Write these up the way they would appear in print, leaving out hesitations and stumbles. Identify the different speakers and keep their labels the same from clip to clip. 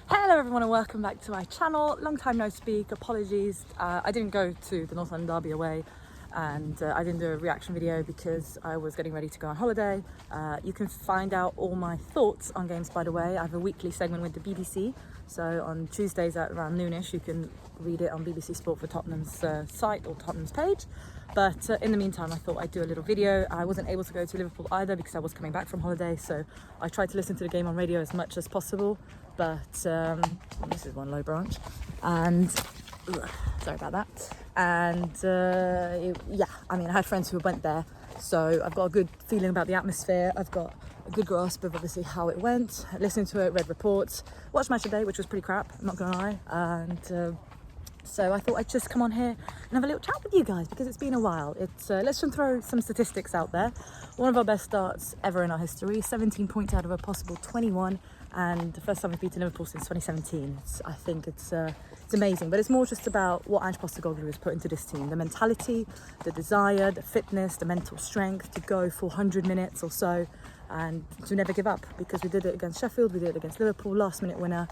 Speaker 1: Hello everyone and welcome back to my channel. Long time no speak, apologies. I didn't go to the North London Derby away and I didn't do a reaction video because I was getting ready to go on holiday. You can find out all my thoughts on games, by the way. I have a weekly segment with the BBC, so on Tuesdays at around noonish you can read it on BBC Sport for Tottenham's site or Tottenham's page. But in the meantime, I thought I'd do a little video. I wasn't able to go to Liverpool either because I was coming back from holiday, so I tried to listen to the game on radio as much as possible. But this is one low branch, and sorry about that. And yeah, I mean, I had friends who went there, so I've got a good feeling about the atmosphere. I've got a good grasp of obviously how it went. Listened to it, read reports, watched Match of the Day, which was pretty crap, I'm not gonna lie. And so I thought I'd just come on here and have a little chat with you guys because it's been a while. Let's just throw some statistics out there. One of our best starts ever in our history, 17 points out of a possible 21, and the first time we've beaten Liverpool since 2017. I think it's amazing, but it's more just about what Ange Postecoglou has put into this team. The mentality, the desire, the fitness, the mental strength to go for 100 minutes or so and to never give up, because we did it against Sheffield, we did it against Liverpool, last minute winner.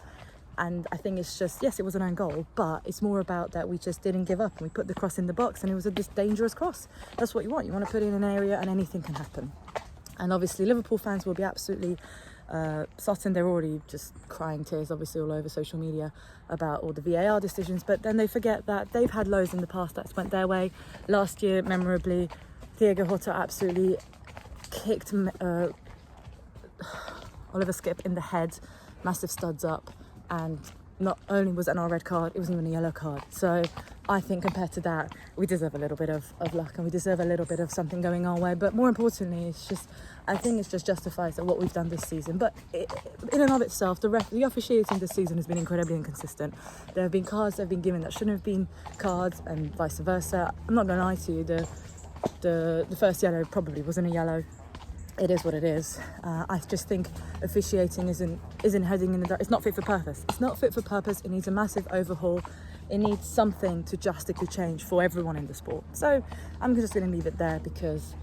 Speaker 1: And I think it's just, yes, it was an own goal, but it's more about that we just didn't give up and we put the cross in the box, and it was this dangerous cross. That's what you want. You want to put it in an area and anything can happen. And obviously Liverpool fans will be absolutely certain. They're already just crying tears, obviously, all over social media about all the VAR decisions, but then they forget that they've had lows in the past that's went their way. Last year, memorably, Thiago Jota absolutely kicked Oliver Skip in the head, massive studs up. And not only was it an red card, it wasn't even a yellow card. So I think compared to that, we deserve a little bit of luck and we deserve a little bit of something going our way. But more importantly, I think it just justifies what we've done this season. But in and of itself, the officiating this season has been incredibly inconsistent. There have been cards that have been given that shouldn't have been cards, and vice versa. I'm not going to lie to you, the first yellow probably wasn't a yellow. It is what it is. I just think officiating isn't heading in the it's not fit for purpose. It's not fit for purpose. It needs a massive overhaul. It needs something to drastically change for everyone in the sport. So I'm just going to leave it there because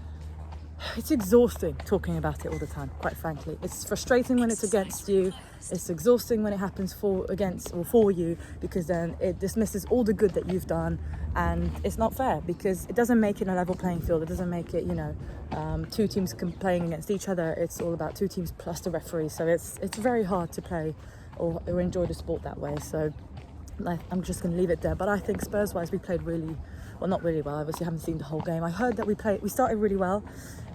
Speaker 1: it's exhausting talking about it all the time, quite frankly. It's frustrating when it's against you. It's exhausting when it happens for you, because then it dismisses all the good that you've done, and it's not fair because it doesn't make it a level playing field. It doesn't make it, two teams playing against each other. It's all about two teams plus the referee. So it's very hard to play or enjoy the sport that way. So I'm just going to leave it there. But I think Spurs-wise, we played not really well. Obviously, I haven't seen the whole game. I heard that we started really well,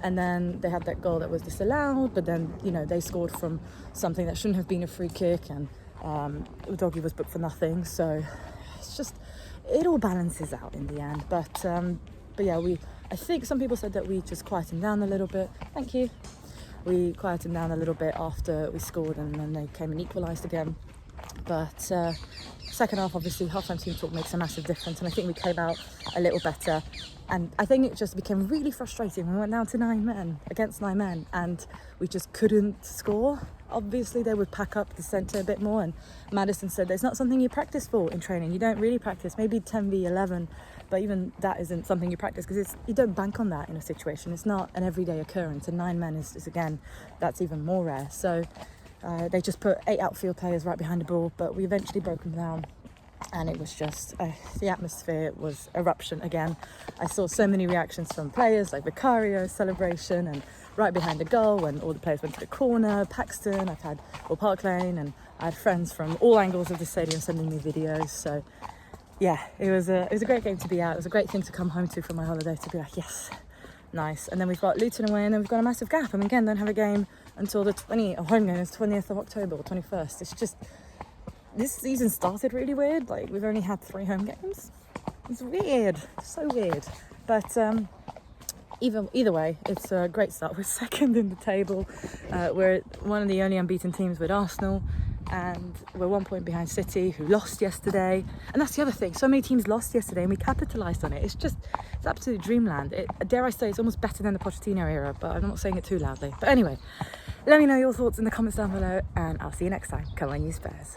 Speaker 1: and then they had that goal that was disallowed, but then, they scored from something that shouldn't have been a free kick, and Udogie was booked for nothing. So it's just, it all balances out in the end. But yeah, I think some people said that we just quietened down a little bit. Thank you. We quietened down a little bit after we scored, and then they came and equalised again. But second half, obviously, half-time team talk makes a massive difference, and I think we came out a little better. And I think it just became really frustrating. We went down to 9 men, against 9 men, and we just couldn't score. Obviously, they would pack up the centre a bit more, and Maddison said there's not something you practice for in training. You don't really practice, maybe 10v11, but even that isn't something you practice because you don't bank on that in a situation. It's not an everyday occurrence, and 9 men is again, that's even more rare. So they just put 8 outfield players right behind the ball, but we eventually broke them down, and it was just the atmosphere was eruption again. I saw so many reactions from players, like Vicario's celebration and right behind the goal when all the players went to the corner, Paxton, Park Lane, and I had friends from all angles of the stadium sending me videos. So yeah, it was a great game to be at. It was a great thing to come home to from my holiday, to be like, yes, nice. And then we've got Luton away, and then we've got a massive gap, and again don't have a game until the home game is 20th of October or 21st. It's just, this season started really weird. Like, we've only had 3 home games. It's weird, so weird. But either way, it's a great start. We're second in the table. We're one of the only unbeaten teams with Arsenal, and we're 1 point behind City, who lost yesterday. And that's the other thing, so many teams lost yesterday and we capitalised on it. It's absolute dreamland. Dare I say, it's almost better than the Pochettino era, but I'm not saying it too loudly. But anyway, let me know your thoughts in the comments down below, and I'll see you next time. Come on, you Spurs.